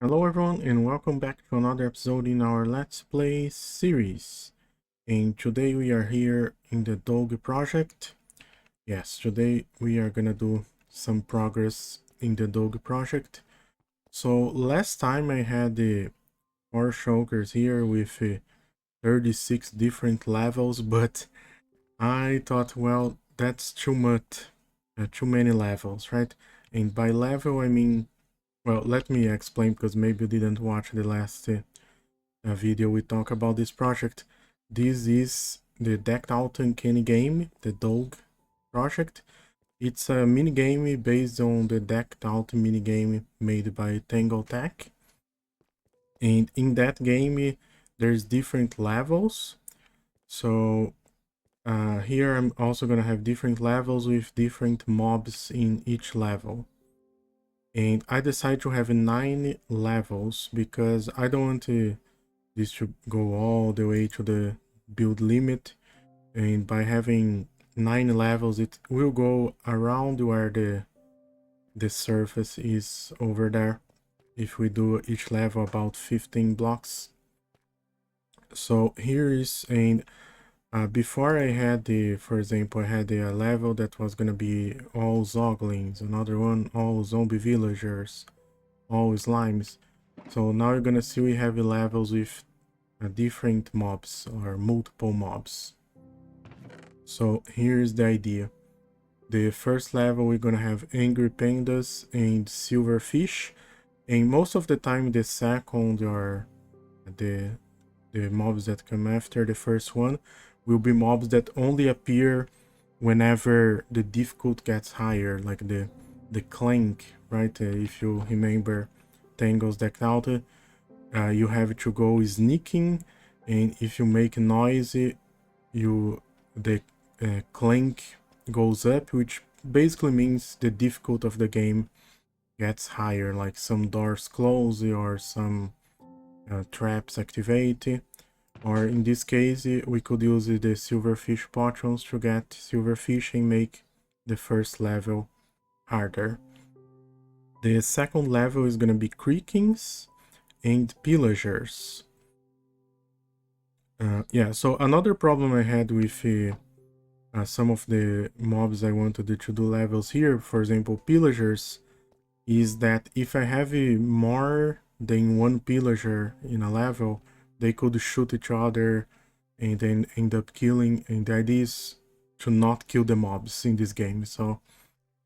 Hello everyone and welcome back to another episode in our Let's Play series. And today we are here in the D.O.U.G project. Yes, today we are gonna do some progress in the D.O.U.G project. So last time I had the 4 shulkers here with 36 different levels, but I thought, well, that's too much, too many levels, right? And by level I mean, well, let me explain because maybe you didn't watch the last video we talk about this project. This is the Decked Out Uncanny game, the D.O.U.G project. It's a mini game based on the Decked Out mini game made by Tango Tech. And in that game, there's different levels. So here I'm also gonna have different levels with different mobs in each level. And I decided to have 9 levels because I don't want this to go all the way to the build limit, and by having 9 levels it will go around where the surface is over there if we do each level about 15 blocks. So here is, and before I had for example, I had a level that was gonna be all Zoglins, another one all zombie villagers, all slimes. So now you're gonna see we have levels with different mobs or multiple mobs. So here's the idea. The first level we're gonna have angry pandas and silverfish, and most of the time the second or the mobs that come after the first one will be mobs that only appear whenever the difficulty gets higher, like the Clank, right? If you remember Tango's Decked Out, you have to go sneaking, and if you make noise, the Clank goes up, which basically means the difficulty of the game gets higher, like some doors close or some traps activate. Or in this case, we could use the silverfish potions to get silverfish and make the first level harder. The second level is gonna be creakings and pillagers. Yeah, so another problem I had with some of the mobs I wanted to do levels here, for example, pillagers, is that if I have more than one pillager in a level, they could shoot each other and then end up killing, and the idea is to not kill the mobs in this game, so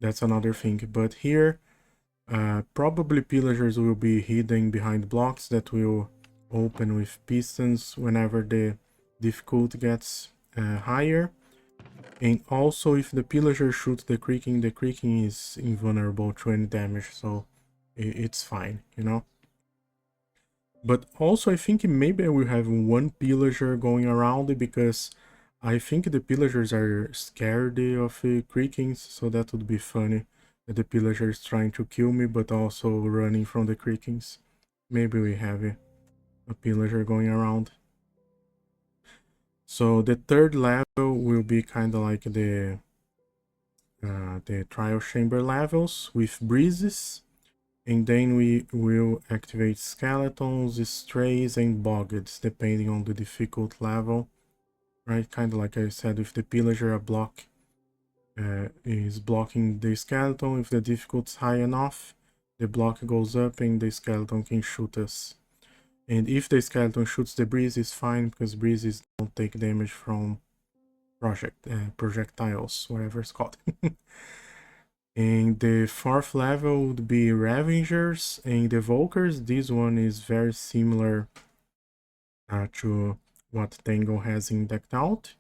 that's another thing. But here, probably pillagers will be hidden behind blocks that will open with pistons whenever the difficulty gets higher. And also, if the pillager shoots the creaking is invulnerable to any damage, so it's fine, you know. But also, I think maybe I will have one pillager going around, because I think the pillagers are scared of creakings, so that would be funny. That the pillager is trying to kill me, but also running from the creakings. Maybe we have a pillager going around. So the third level will be kind of like the trial chamber levels with breezes, and then we will activate skeletons, strays, and boggeds depending on the difficult level, right? Kind of like I said, with the pillager, a block is blocking the skeleton. If the difficulty is high enough, the block goes up and the skeleton can shoot us. And if the skeleton shoots the breeze, it's fine, because breezes don't take damage from projectiles, whatever it's called. And the fourth level would be Ravengers and Evokers. This one is very similar to what Tango has in Decked Out,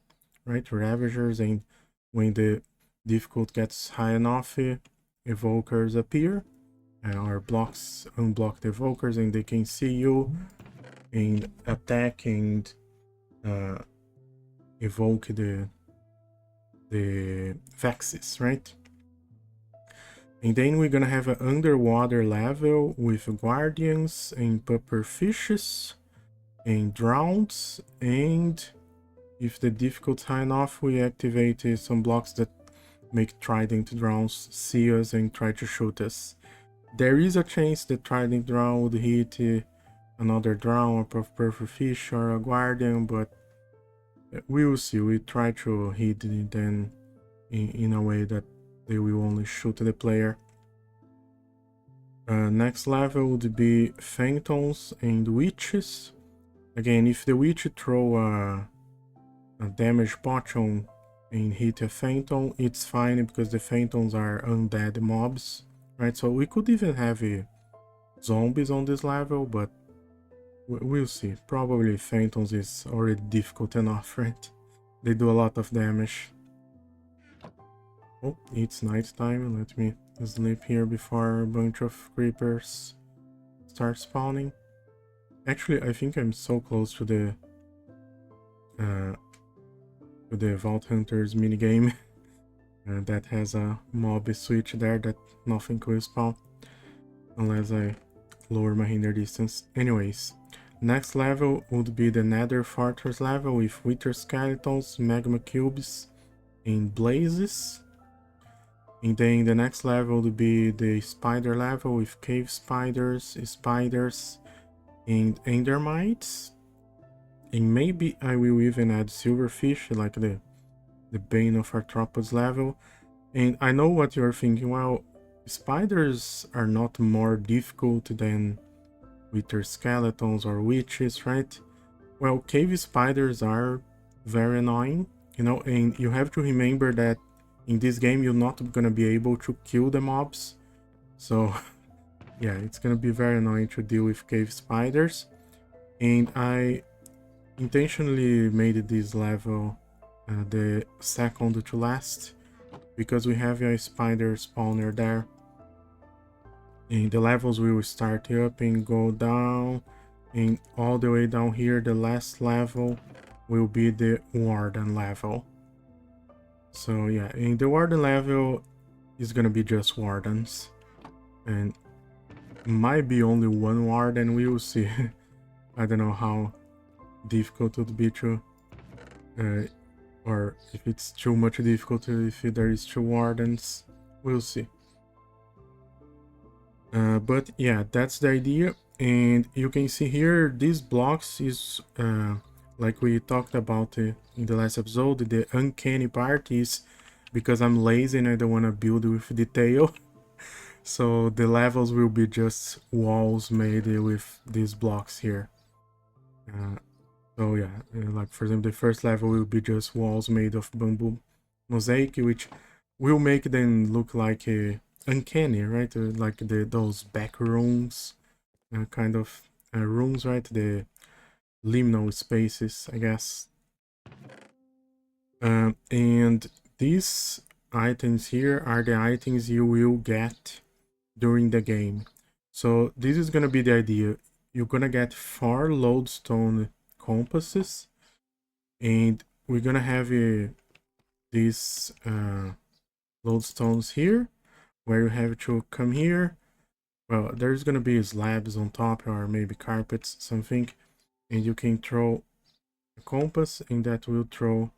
right? Ravengers, and when the difficulty gets high enough, Evokers appear, or blocks unblock the Evokers, and they can see you and attack and evoke the Vexes, right? And then we're gonna have an underwater level with guardians and pupper fishes and drowns, and if the difficulty high enough, we activate some blocks that make trident drowns see us and try to shoot us. there is a chance the Trident Drown would hit another Drown, a Purple Fish, or a Guardian, but we will see. We try to hit them in a way that they will only shoot the player. Next level would be Phantoms and Witches. Again, if the Witch throw a damage potion and hit a Phantom, it's fine because the Phantoms are undead mobs, right? So we could even have zombies on this level, but we'll see. Probably Phantoms is already difficult enough, right? They do a lot of damage. Oh, it's nighttime. Let me sleep here before a bunch of creepers start spawning. Actually, I think I'm so close to the Vault Hunters minigame that has a mob switch there that nothing could spawn unless I lower my hinder distance. Anyways, next level would be the Nether Fortress level with Wither Skeletons, Magma Cubes, and Blazes. And then the next level would be the Spider level with Cave Spiders, and Endermites. And maybe I will even add Silverfish, like the Bane of Arthropods level. And I know what you're thinking, well, spiders are not more difficult than Wither Skeletons or Witches, right? Well, cave spiders are very annoying, you know, and you have to remember that in this game you're not gonna be able to kill the mobs. So yeah, it's gonna be very annoying to deal with cave spiders. And I intentionally made this level the second to last because we have a spider spawner there. And the levels will start up and go down, and all the way down here the last level will be the Warden level. So yeah, in the Warden level is gonna be just Wardens, and might be only one Warden, we will see. I don't know how difficult it would be to or if it's too much difficult if there is two Wardens, we'll see. But yeah, that's the idea. And you can see here, these blocks is like we talked about in the last episode. The uncanny part is because I'm lazy and I don't want to build with detail. So the levels will be just walls made with these blocks here. So yeah, like for example, the first level will be just walls made of bamboo mosaic, which will make them look like uncanny, right? Like those back rooms, kind of rooms, right? The liminal spaces, I guess. And these items here are the items you will get during the game. So this is gonna be the idea. You're gonna get 4 lodestone compasses, and we're gonna have these lodestones here, where you have to come here. Well, there's gonna be slabs on top or maybe carpets, something, and you can throw a compass, and that will throw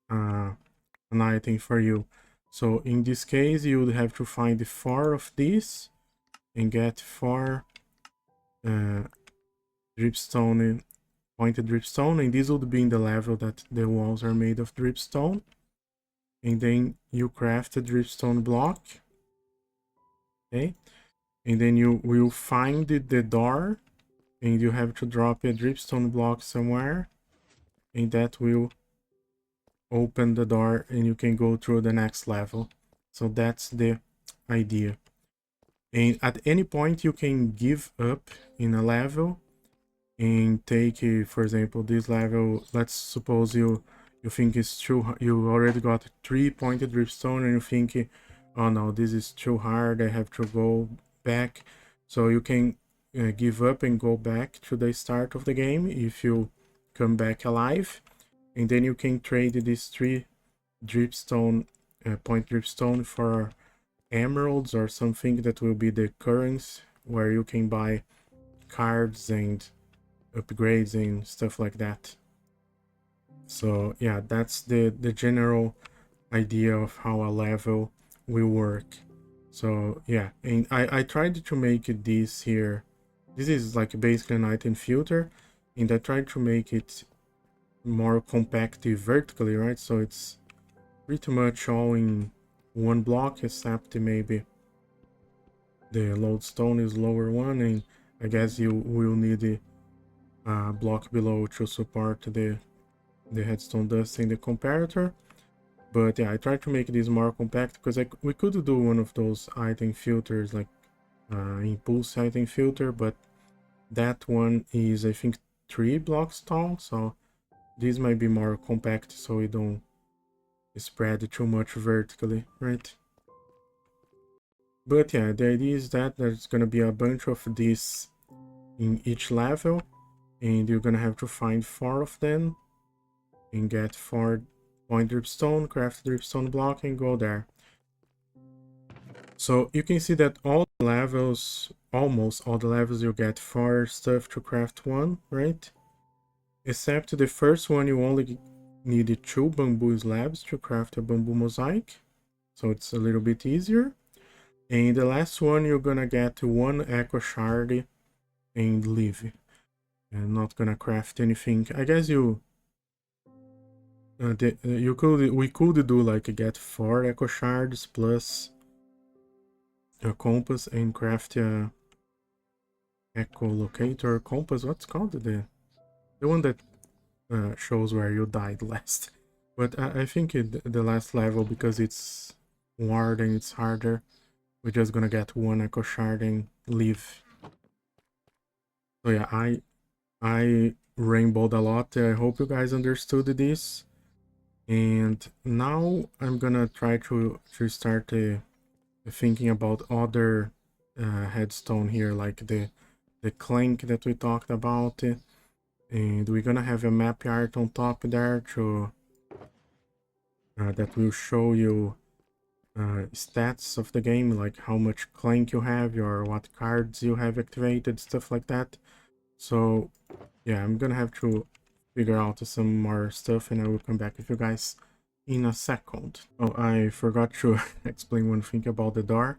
an item for you. So in this case, you would have to find 4 of these and get 4 dripstone, pointed dripstone, and this would be in the level that the walls are made of dripstone. And then you craft a dripstone block, okay, and then you will find the door, and you have to drop a dripstone block somewhere, and that will open the door and you can go through the next level. So that's the idea. And at any point you can give up in a level and take, for example, this level. Let's suppose you think it's too, you already got 3 pointed dripstone and you think, oh no, this is too hard, I have to go back. So you can give up and go back to the start of the game if you come back alive, and then you can trade these 3 dripstone, point dripstone for emeralds or something that will be the currency, where you can buy cards and upgrades and stuff like that. So yeah, that's the general idea of how a level will work. So yeah, and I tried to make this here. This is like basically an item filter, and I tried to make it more compact vertically, right? So it's pretty much all in one block, except maybe the lodestone is lower one, and I guess you will need a block below to support the headstone dust in the comparator. But yeah, I tried to make this more compact because we could do one of those item filters like impulse item filter, but that one is, I think, 3 blocks tall, so this might be more compact so we don't spread too much vertically, right? But yeah, the idea is that there's gonna be a bunch of these in each level, and you're gonna have to find 4 of them and get 4 point dripstone, craft dripstone block, and go there. So you can see that all the levels, almost all the levels, you get 4 stuff to craft 1, right? Except the first one, you only need 2 bamboo slabs to craft a bamboo mosaic, so it's a little bit easier. And the last one, you're gonna get 1 echo shard and leave. And not gonna craft anything. I guess we could do like get 4 echo shards plus a compass and craft a echolocator compass. What's called the one that shows where you died last? But I think the last level, because it's hard and it's harder, we're just gonna get 1 echo shard and leave. So yeah, I rainbowed a lot. I hope you guys understood this. And now I'm gonna try to start thinking about other headstone here, like the Clank that we talked about. And we're gonna have a map art on top there to that will show you stats of the game, like how much Clank you have, or what cards you have activated, stuff like that. So yeah, I'm gonna have to figure out some more stuff, and I will come back with you guys in a second. Oh, I forgot to explain one thing about the door.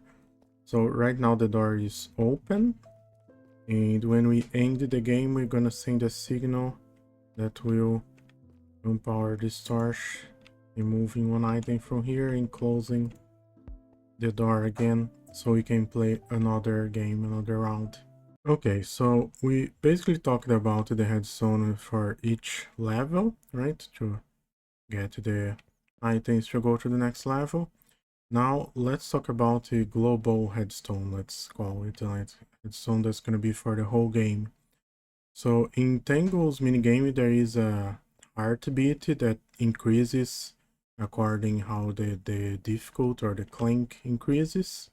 So right now the door is open, and when we end the game, we're gonna send a signal that will empower this torch, removing one item from here and closing the door again, so we can play another game, another round. Okay, so we basically talked about the headstone for each level, right? To get the items to go to the next level. Now let's talk about the global headstone, let's call it a headstone that's going to be for the whole game. So in Tangle's minigame, there is a heartbeat that increases according how the difficult or the clank increases.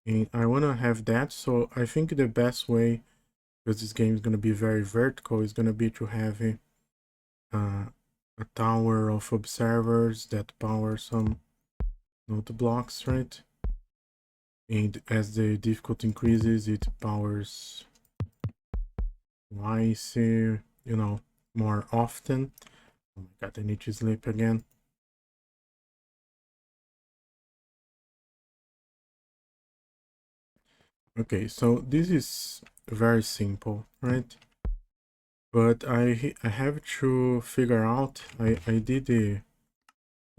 And I want to have that, so I think the best way, because this game is going to be very vertical, is going to be to have a tower of observers that power some node blocks, right? And as the difficulty increases, it powers twice, more often. Oh my god, I need to sleep again. Okay, so this is very simple, right? But I have to figure out, I did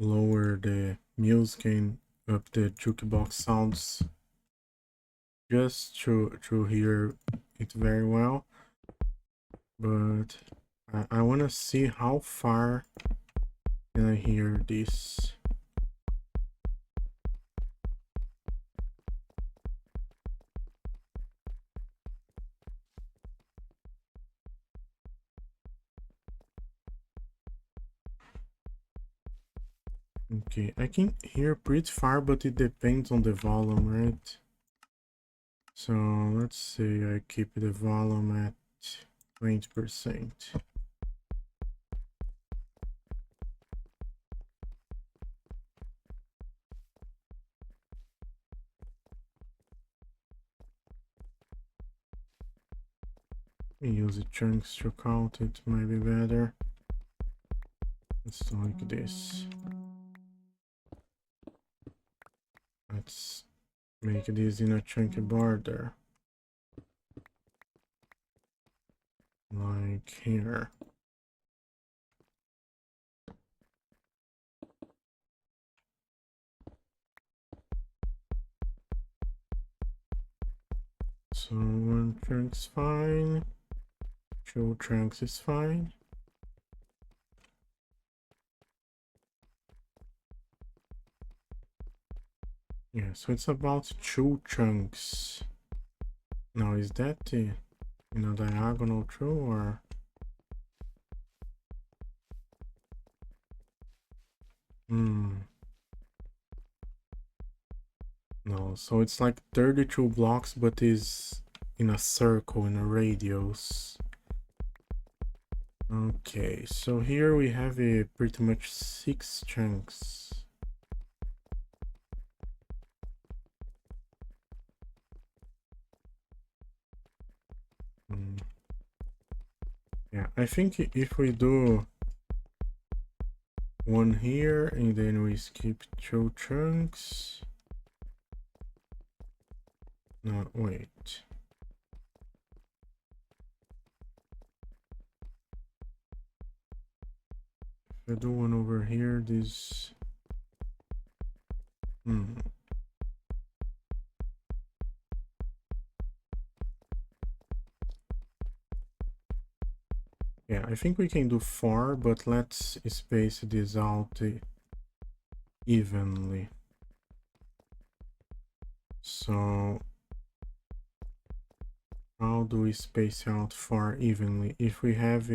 lower the music and up the jukebox sounds just to hear it very well. But I want to see how far can I hear this. Okay, I can hear pretty far, but it depends on the volume, right? So let's say I keep the volume at 20%. Use the chunks to count it, might be better. Let's do like this. Let's make this in a chunky border. Like here. So one chunk's fine. Two chunks is fine. Yeah, so it's about 2 chunks. Now is that in a diagonal through or? No, so it's like 32 blocks, but is in a circle, in a radius. Okay, so here we have a pretty much 6 chunks. Yeah, I think if we do one here and then we skip 2 chunks. No, wait. If I do one over here, this... Yeah, I think we can do 4, but let's space this out evenly. So how do we space out 4 evenly? If we have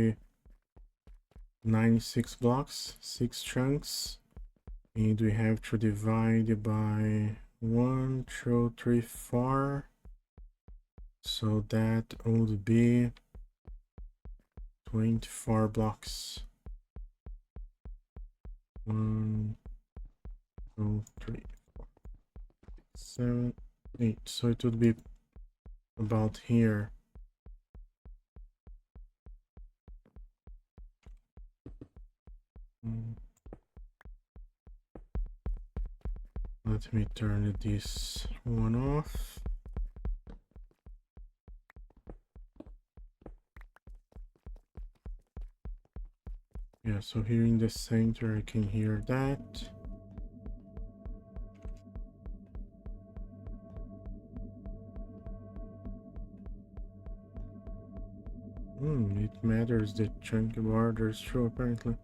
96 blocks, 6 chunks, and we have to divide by 1, 2, 3, 4. So that would be 24 blocks. 1, 2, 3, 4, 7, 8. So it would be about here. Let me turn this one off. Yeah, so here in the center I can hear that. It matters the chunky borders too, apparently.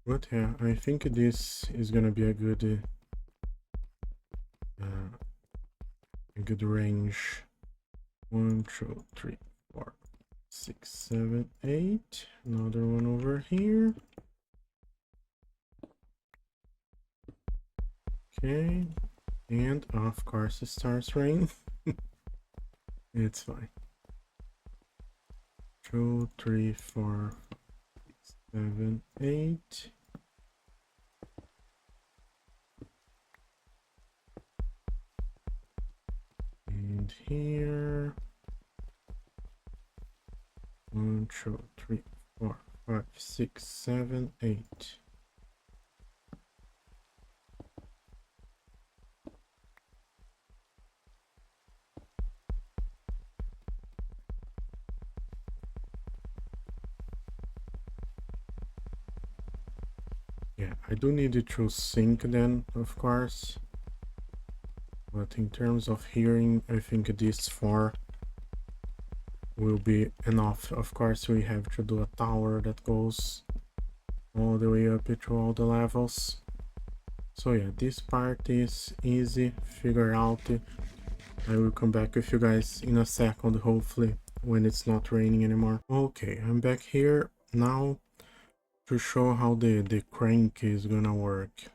But yeah, I think this is gonna be a good range. 1, 2, 3, 4, 6, 7, 8. Another one over here. Okay, and of course it starts raining. It's fine. 2, 3, 4, 5, 6, 7, 8. And here 1, 2, 3, 4, 5, 6, 7, 8. Yeah, I do need it to sync then, of course. But in terms of hearing, I think this 4 will be enough. Of course, we have to do a tower that goes all the way up to all the levels. So yeah, this part is easy, figure out. I will come back with you guys in a second, hopefully, when it's not raining anymore. Okay, I'm back here now to show how the crank is gonna work.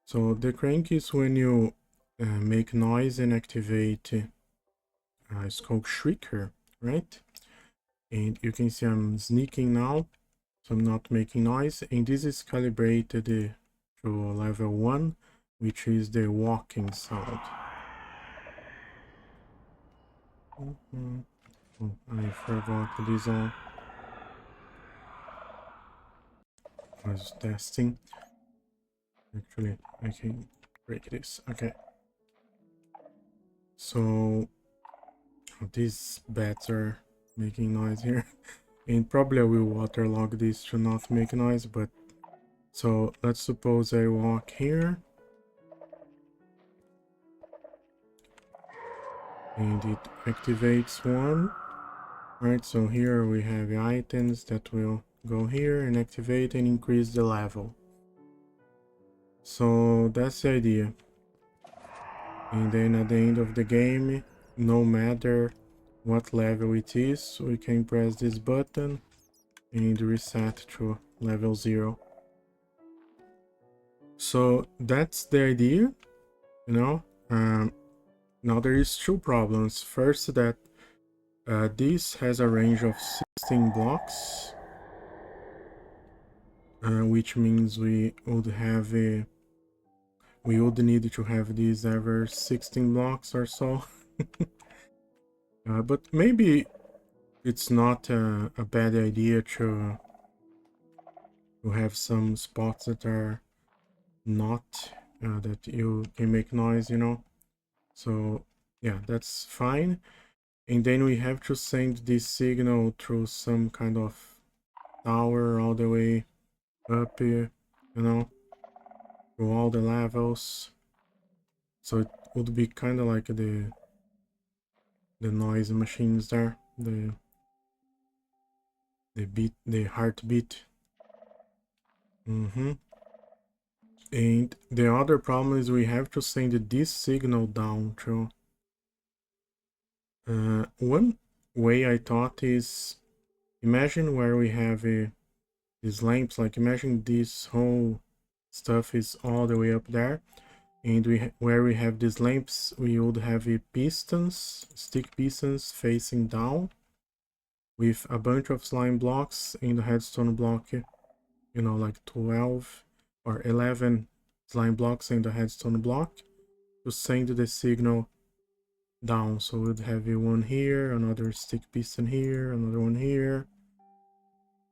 So the crank is when you make noise and activate it's called Shrieker, right? And you can see I'm sneaking now, so I'm not making noise, and this is calibrated to level 1, which is the walking sound. Oh, I forgot this on. I was testing. Actually, I can break this. Okay. So these bats are making noise here. And probably I will waterlog this to not make noise, but so let's suppose I walk here. And it activates one. Right, so here we have items that will go here and activate and increase the level. So that's the idea. And then at the end of the game, no matter what level it is, we can press this button and reset to level 0. So that's the idea, you know. Now there is two problems. First, that this has a range of 16 blocks, which means we would need to have these ever 16 blocks or so. But maybe it's not a bad idea to have some spots that are not that you can make noise, you know. So yeah, that's fine. And then we have to send this signal through some kind of tower all the way up here, you know, through all the levels. So it would be kind of like the noise machines there, the heartbeat. And the other problem is we have to send this signal down too. One way I thought is, imagine where we have these lamps, like imagine this whole stuff is all the way up there, and where we have these lamps, we would have pistons, stick pistons facing down with a bunch of slime blocks in the headstone block, you know, like 12 or 11 slime blocks in the headstone block to send the signal down. So we'd have one here, another stick piston here, another one here,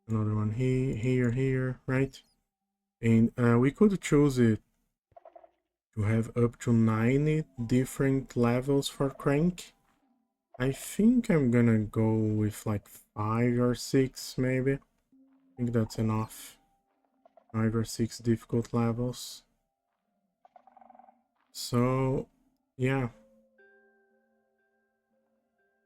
another one here, right? And we could choose it to have up to 90 different levels for Crank. I think I'm gonna go with like 5 or 6 maybe. I think that's enough. 5 or 6 difficult levels. So yeah,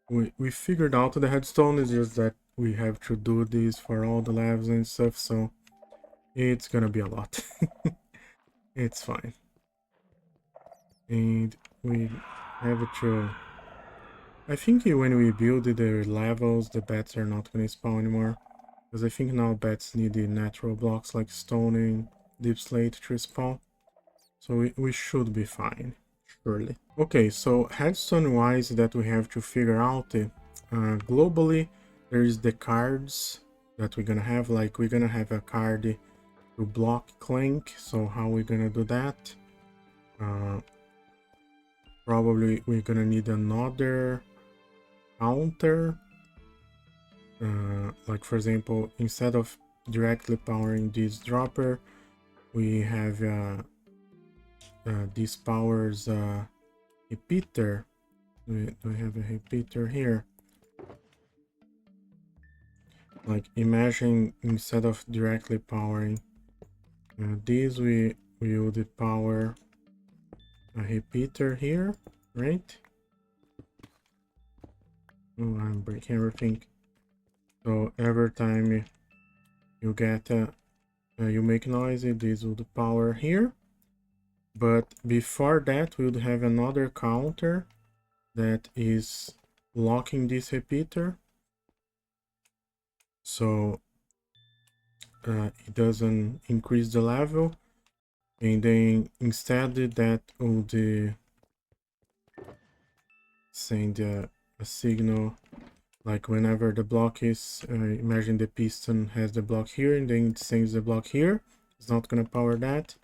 we figured out the headstone. Is just that we have to do this for all the levels and stuff, so it's gonna be a lot. It's fine. And we have to, I think when we build the levels, the bats are not gonna spawn anymore, because I think now bats need the natural blocks like stone and deep slate to spawn. So we should be fine, surely. Okay, so headstone wise that we have to figure out, globally, there is the cards that we're gonna have. Like we're gonna have a card to block Clank. So how we're gonna do that? Probably we're gonna need another counter. Like for example, instead of directly powering this dropper, we have this powers repeater. We have a repeater here. Like imagine instead of directly powering these, we would power a repeater here, right? Oh, I'm breaking everything. So every time you get you make noise, this would power here. But before that, we would have another counter that is locking this repeater, so it doesn't increase the level. And then instead that would send a signal, like whenever the block is, imagine the piston has the block here, and then it sends the block here. It's not gonna power that,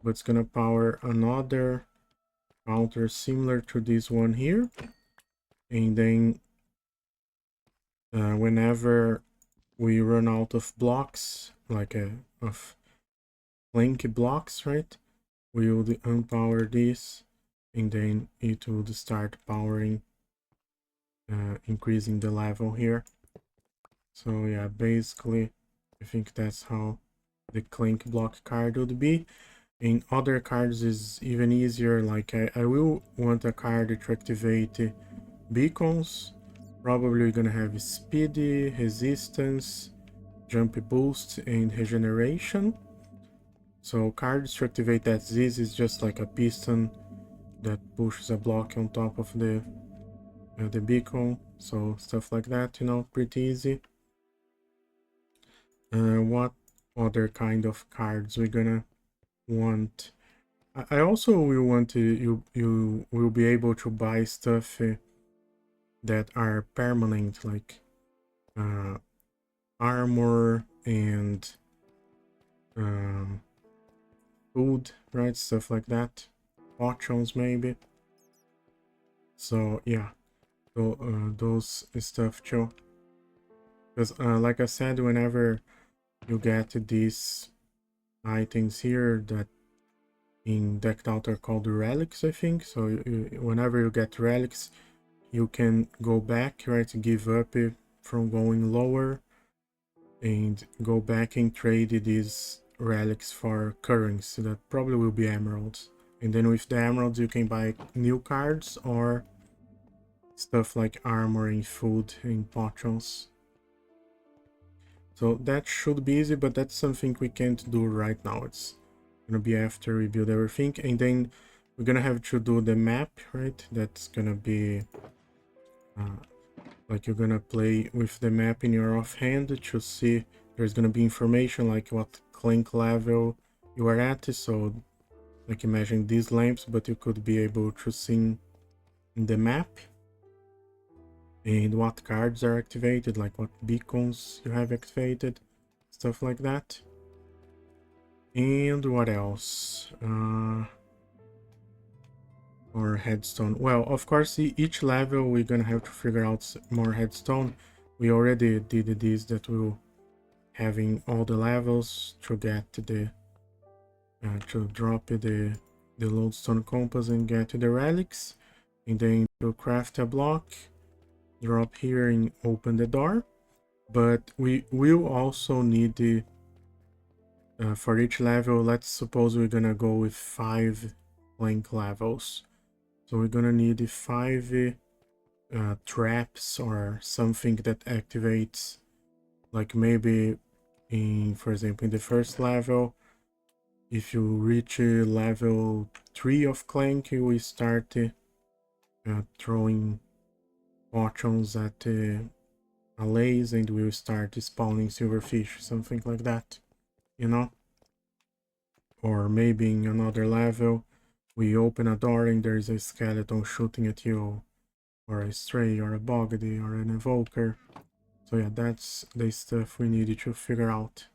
but it's gonna power another counter similar to this one here. And then whenever we run out of blocks, like of Clank blocks, right, we will unpower this, and then it will start powering, increasing the level here. So yeah, basically, I think that's how the Clank block card would be. In other cards is even easier, like I will want a card to activate beacons. Probably we're gonna have speedy, resistance, jump boost, and regeneration. So cards to activate that, this is just like a piston that pushes a block on top of the beacon. So stuff like that, you know, pretty easy. What other kind of cards we're gonna want? I also will want to, you will be able to buy stuff that are permanent, like armor and food, right? Stuff like that. Potions maybe. So yeah, so, those stuff too. Because like I said, whenever you get these items here that in decked out are called relics, I think. So whenever you get relics, you can go back, right? Give up from going lower and go back and trade these relics for currency that probably will be emeralds. And then with the emeralds, you can buy new cards or stuff like armor and food and potions. So that should be easy, but that's something we can't do right now. It's gonna be after we build everything, and then we're gonna have to do the map, right? That's gonna be like you're gonna play with the map in your offhand to see. There's gonna be information like what Clank level you are at. So like imagine these lamps, but you could be able to see in the map and what cards are activated, like what beacons you have activated, stuff like that. And what else? Or headstone. Well, of course, each level we're gonna have to figure out more headstone. We already did this that will having all the levels to get the to drop the lodestone compass and get the relics, and then to craft a block, drop here and open the door. But we will also need the for each level. Let's suppose we're gonna go with 5 Clank levels. So we're gonna need 5 traps or something that activates, like maybe in, for example, in the first level, if you reach level 3 of Clank, you will start throwing potions at allays and will start spawning silverfish, something like that, you know? Or maybe in another level, we open a door and there's a skeleton shooting at you, or a stray, or a boggy, or an evoker. So yeah, that's the stuff we needed to figure out.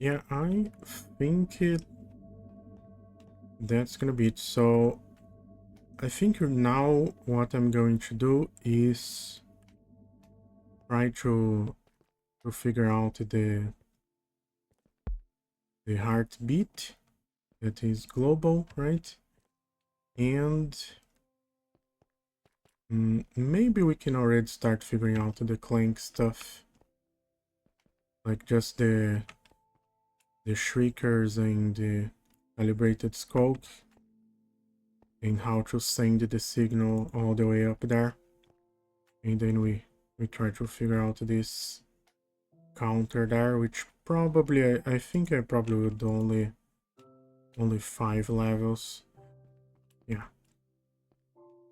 Yeah, I think that's gonna be it. So I think now what I'm going to do is try to figure out the heartbeat that is global, right? And maybe we can already start figuring out the Clank stuff, like just the shriekers and the calibrated skulk, and how to send the signal all the way up there. And then we try to figure out this counter there, which probably I think I probably would only 5 levels. Yeah.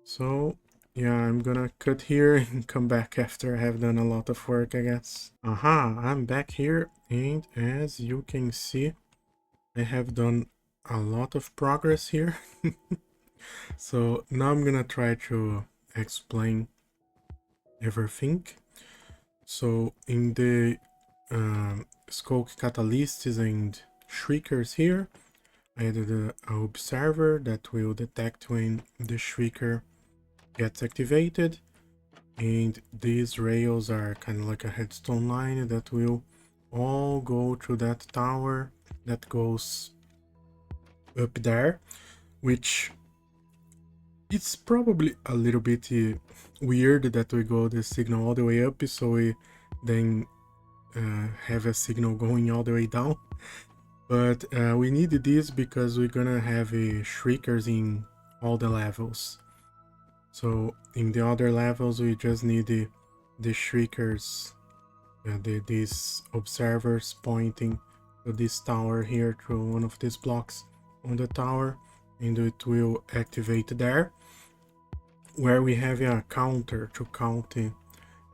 So yeah, I'm gonna cut here and come back after I have done a lot of work, I guess. Aha, I'm back here, and as you can see, I have done a lot of progress here. So now I'm gonna try to explain everything. So in the Skulk Catalysts and Shriekers here, I added an observer that will detect when the Shrieker gets activated. And these rails are kind of like a headstone line that will all go to that tower that goes up there, which it's probably a little bit weird that we go the signal all the way up, so we then have a signal going all the way down. But we need this because we're gonna have shriekers in all the levels. So in the other levels, we just need the shriekers, these observers pointing to this tower here through one of these blocks on the tower, and it will activate there, where we have a counter to count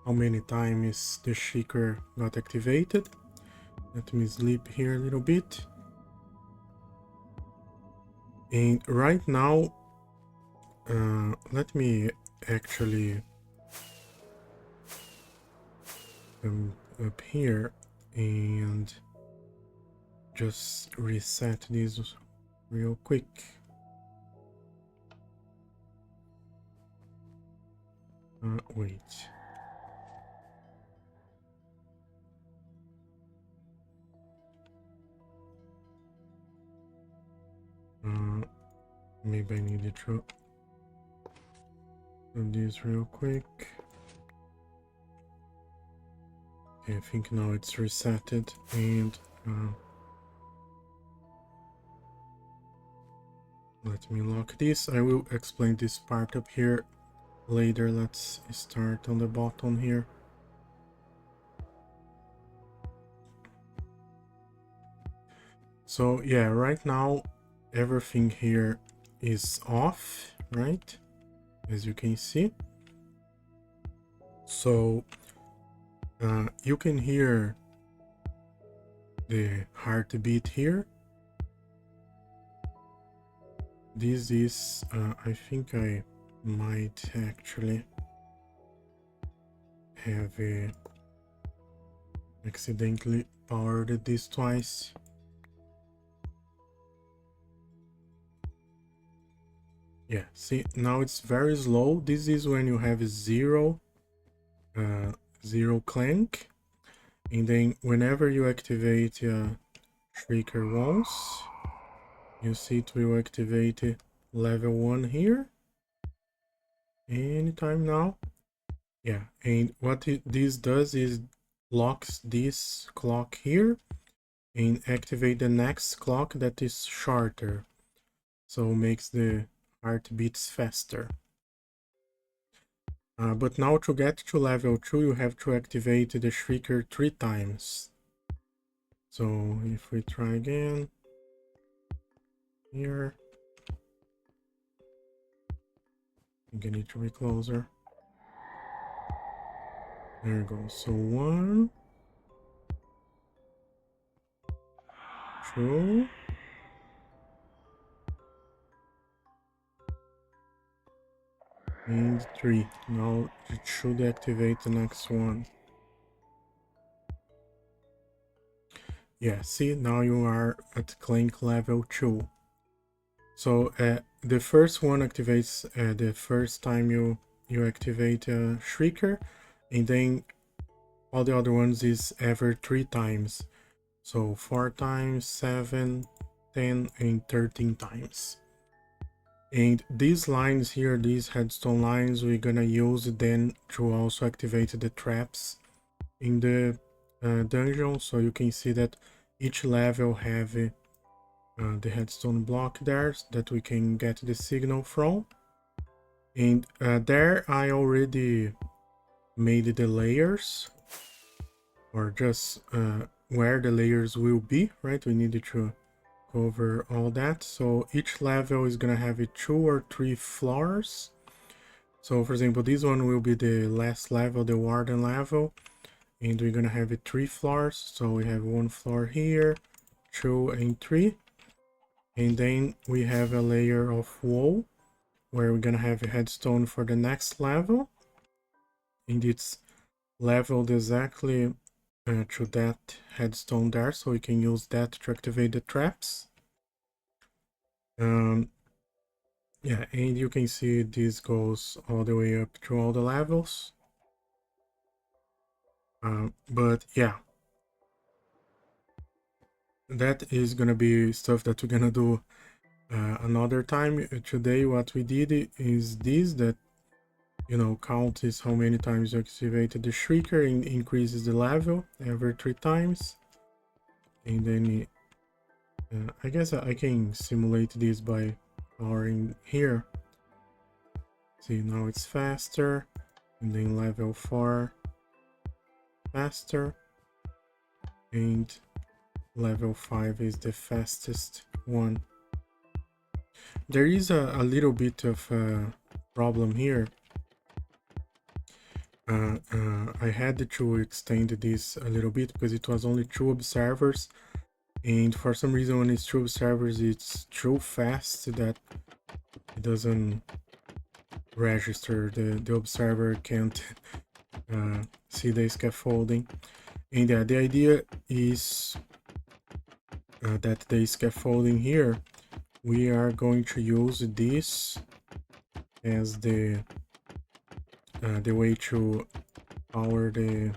how many times the shrieker got activated. Let me sleep here a little bit. And right now, let me actually come up here and just reset this real quick. Wait. Maybe I needed to do this real quick. Okay, I think now it's resetted, and let me lock this. I will explain this part up here later. Let's start on the bottom here. So yeah, right now everything here is off, right? As you can see. So you can hear the heartbeat here. This is, I think I might actually have accidentally powered this twice. Yeah, see, now it's very slow. This is when you have zero Clank, and then whenever you activate Shrieker once, you see it will activate level 1 here anytime now. Yeah, and what this does is locks this clock here and activate the next clock that is shorter, so makes the heartbeats faster. But now to get to level 2, you have to activate the Shrieker 3 times. So if we try again here, I think I need to be closer. There we go. So 1, 2, and 3. Now it should activate the next one. Yeah, see, now you are at Clank level 2. So the first one activates the first time you activate a Shrieker, and then all the other ones is ever 3 times. So 4 times, 7, 10, and 13 times. And these lines here, these headstone lines, we're gonna use then to also activate the traps in the dungeon. So you can see that each level have the headstone block there that we can get the signal from. And there I already made the layers, or just where the layers will be, right? We needed to cover all that. So each level is gonna have 2 or 3 floors. So for example, this one will be the last level, the warden level, and we're gonna have 3 floors. So we have 1 floor here, 2 and 3, and then we have a layer of wall where we're gonna have a headstone for the next level, and it's leveled exactly to that headstone there, so we can use that to activate the traps. Yeah, and you can see this goes all the way up to all the levels. But yeah, that is gonna be stuff that we're gonna do another time. Today what we did is this, that count is how many times you activated the shrieker and increases the level every 3 times. And then I guess I can simulate this by powering here. See, now it's faster, and then level 4 faster, and level 5 is the fastest one. There is a little bit of a problem here. I had to extend this a little bit because it was only 2 observers, and for some reason when it's 2 observers it's too fast that it doesn't register. The observer can't see the scaffolding. And the idea is that the scaffolding here, we are going to use this as the way to power the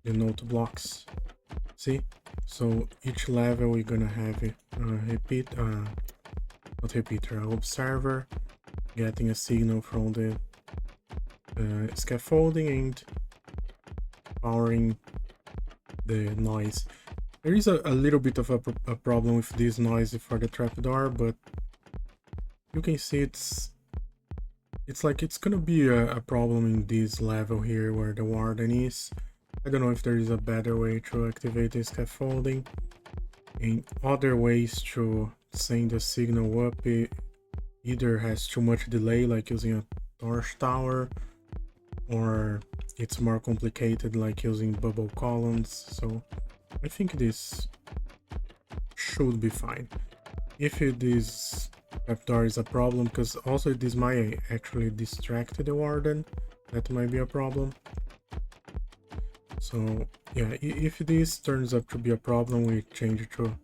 note blocks. See, so each level we're gonna have a observer getting a signal from the scaffolding and powering the noise. There is a little bit of a problem with this noise for the trapdoor, but you can see it's like it's gonna be a problem in this level here where the warden is. I don't know if there is a better way to activate the scaffolding, and other ways to send the signal up. It either has too much delay, like using a torch tower, or it's more complicated, like using bubble columns. So I think this should be fine. If this trapdoor is a problem, because also this might actually distract the warden, that might be a problem. So yeah, if this turns up to be a problem, we change it to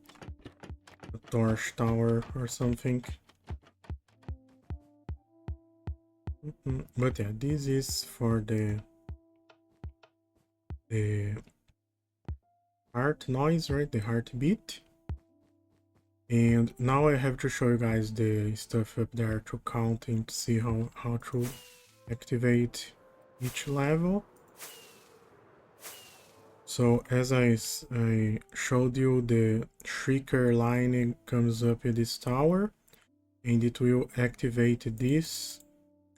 a torch tower or something. But yeah, this is for the heart noise, right? The heartbeat. And now I have to show you guys the stuff up there to count and see how to activate each level. So as I showed you, the shrieker line comes up in this tower, and it will activate this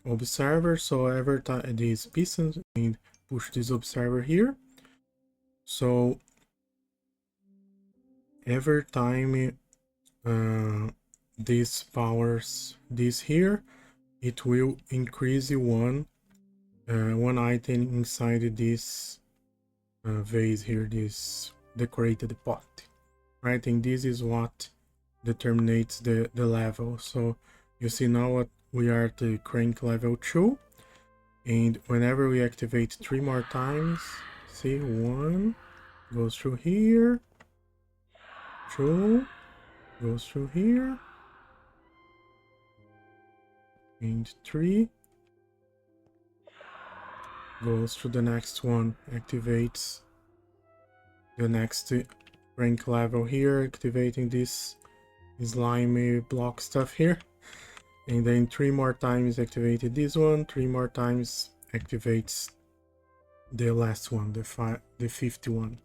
observer. So every time these pistons, and push this observer here. So every time this powers this here, it will increase one item inside this vase here, this decorated pot, right? And this is what determines the level. So you see now what we are at the crank level 2, and whenever we activate 3 more times, see, 1 goes through here, 2 goes through here, and 3 goes to the next one, activates the next rank level here, activating this slimy block stuff here, and then 3 more times activated this one, 3 more times activates the last one, the 51.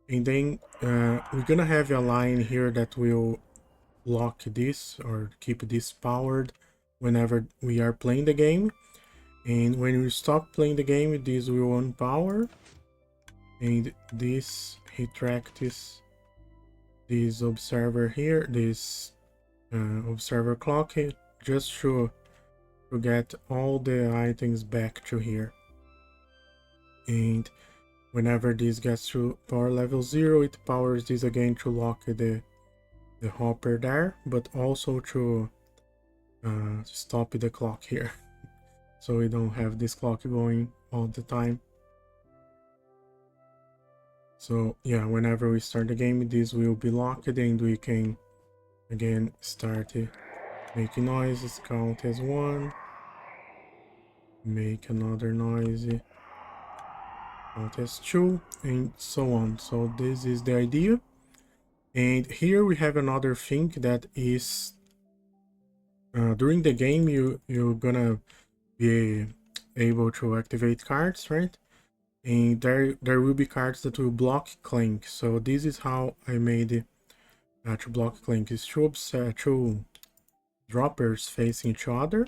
And then we're gonna have a line here that will lock this or keep this powered whenever we are playing the game. And when we stop playing the game, this will unpower, and this retracts this observer here, this observer clock here, just to get all the items back to here. And whenever this gets to power level 0, it powers this again to lock the hopper there, but also to stop the clock here. So we don't have this clock going all the time. So yeah, whenever we start the game, this will be locked, and we can again start making noises, count as 1, make another noise, Alt S2, and so on. So this is the idea. And here we have another thing that is during the game you're gonna be able to activate cards, right? And there will be cards that will block Clank. So this is how I made it to block Clank. Is two droppers facing each other.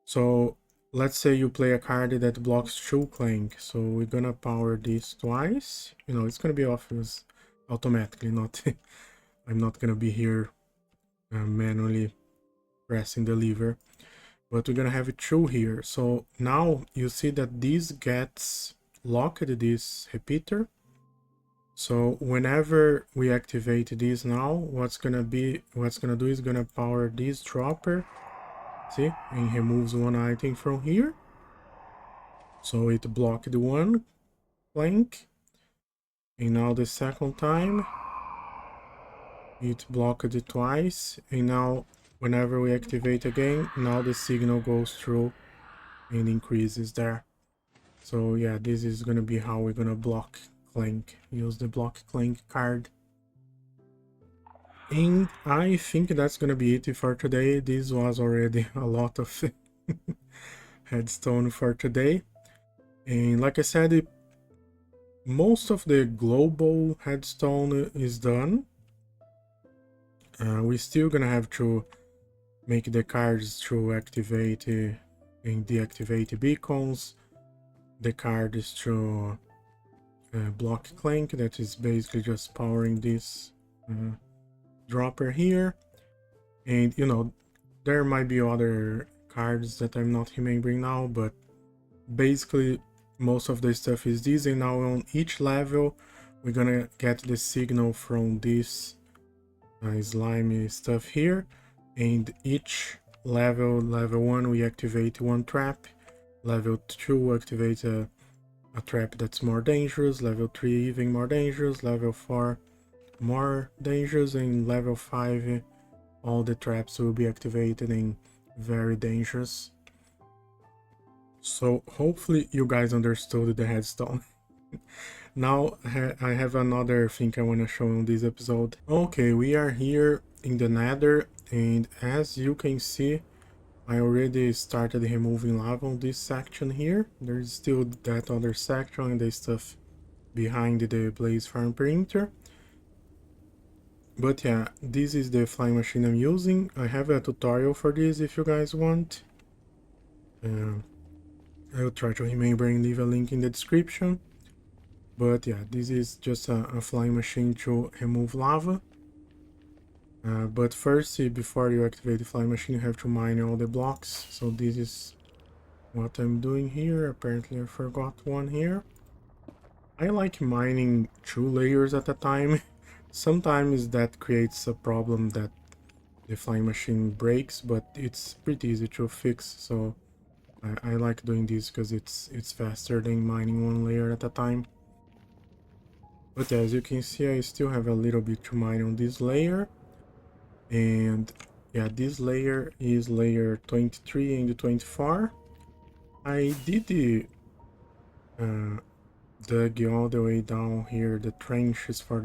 So let's say you play a card that blocks two Clank. So we're gonna power this twice. You know, it's gonna be off automatically, not I'm not gonna be here manually pressing the lever, but we're gonna have it two here. So now you see that this gets locked, this repeater. So whenever we activate this now, what's gonna do is gonna power this dropper, see, and removes one item from here. So it blocked one Clank, and now the second time it blocked it twice, and now whenever we activate again, now the signal goes through and increases there. So yeah, this is gonna be how we're gonna block Clank. Use the block Clank card. And I think that's gonna be it for today. This was already a lot of headstone for today. And like I said, most of the global headstone is done. We're still gonna have to make the cards to activate and deactivate beacons. The card is to block Clank, that is basically just powering this dropper here. And you know, there might be other cards that I'm not remembering now, but basically most of the stuff is this. And now on each level we're gonna get the signal from this slimy stuff here, and each level 1 we activate one trap, level 2 activate a trap that's more dangerous, level 3 even more dangerous, level 4 more dangerous, and level 5 all the traps will be activated and very dangerous. So hopefully you guys understood the headstone. Now I have another thing I want to show in this episode. Okay, we are here in the Nether, and as you can see, I already started removing lava on this section here. There's still that other section and the stuff behind the blaze farm perimeter. But yeah, this is the flying machine I'm using. I have a tutorial for this if you guys want. I'll try to remember and leave a link in the description. But yeah, this is just a flying machine to remove lava. But first, before you activate the flying machine, you have to mine all the blocks. So this is what I'm doing here. Apparently I forgot one here. I like mining 2 layers at a time. Sometimes that creates a problem that the flying machine breaks, but it's pretty easy to fix. So I like doing this because it's faster than mining 1 layer at a time. But as you can see, I still have a little bit to mine on this layer. And yeah, this layer is layer 23 and 24. I did dug all the way down here the trenches for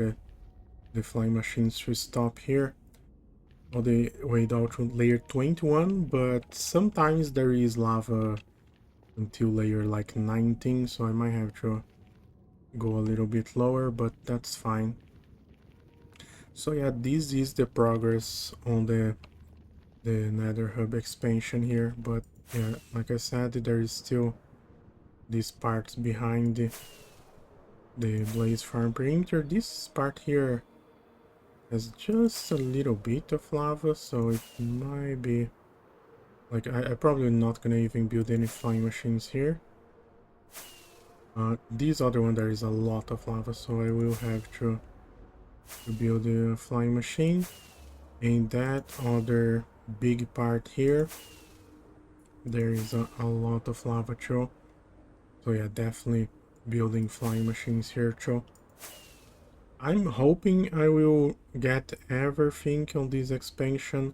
the flying machines to stop here, all the way down to layer 21, but sometimes there is lava until layer like 19, so I might have to go a little bit lower, but that's fine. So yeah, this is the progress on the Nether Hub expansion here, but yeah, like I said, there is still these parts behind the blaze farm perimeter. This part here has just a little bit of lava, so it might be like I probably not gonna even build any flying machines here. This other one, there is a lot of lava, so I will have to build a flying machine. And that other big part here, there is a lot of lava too. So yeah, definitely building flying machines here too. I'm hoping I will get everything on this expansion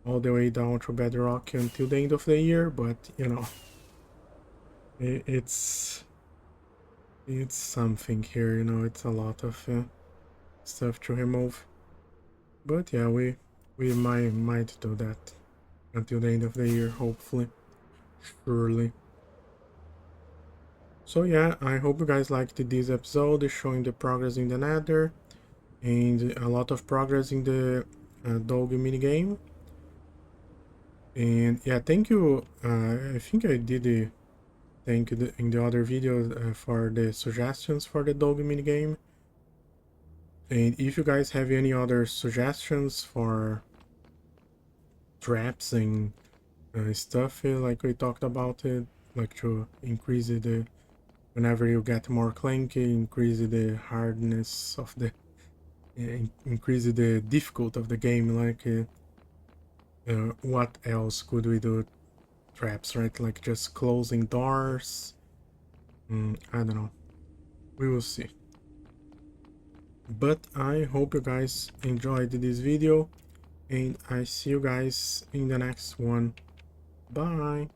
all the way down to bedrock until the end of the year, but you know, it's It's something here, you know, it's a lot of stuff to remove. But yeah, we might do that until the end of the year, hopefully, surely. So yeah, I hope you guys liked this episode showing the progress in the Nether and a lot of progress in the D.O.U.G minigame. And yeah, thank you. I think I did thank you in the other video for the suggestions for the D.O.U.G minigame. And if you guys have any other suggestions for traps and stuff like we talked about it, like to increase the whenever you get more Clank, increase the hardness of the increase the difficulty of the game, like what else could we do? Traps, right? Like just closing doors. I don't know, we will see. But I hope you guys enjoyed this video and I see you guys in the next one. Bye.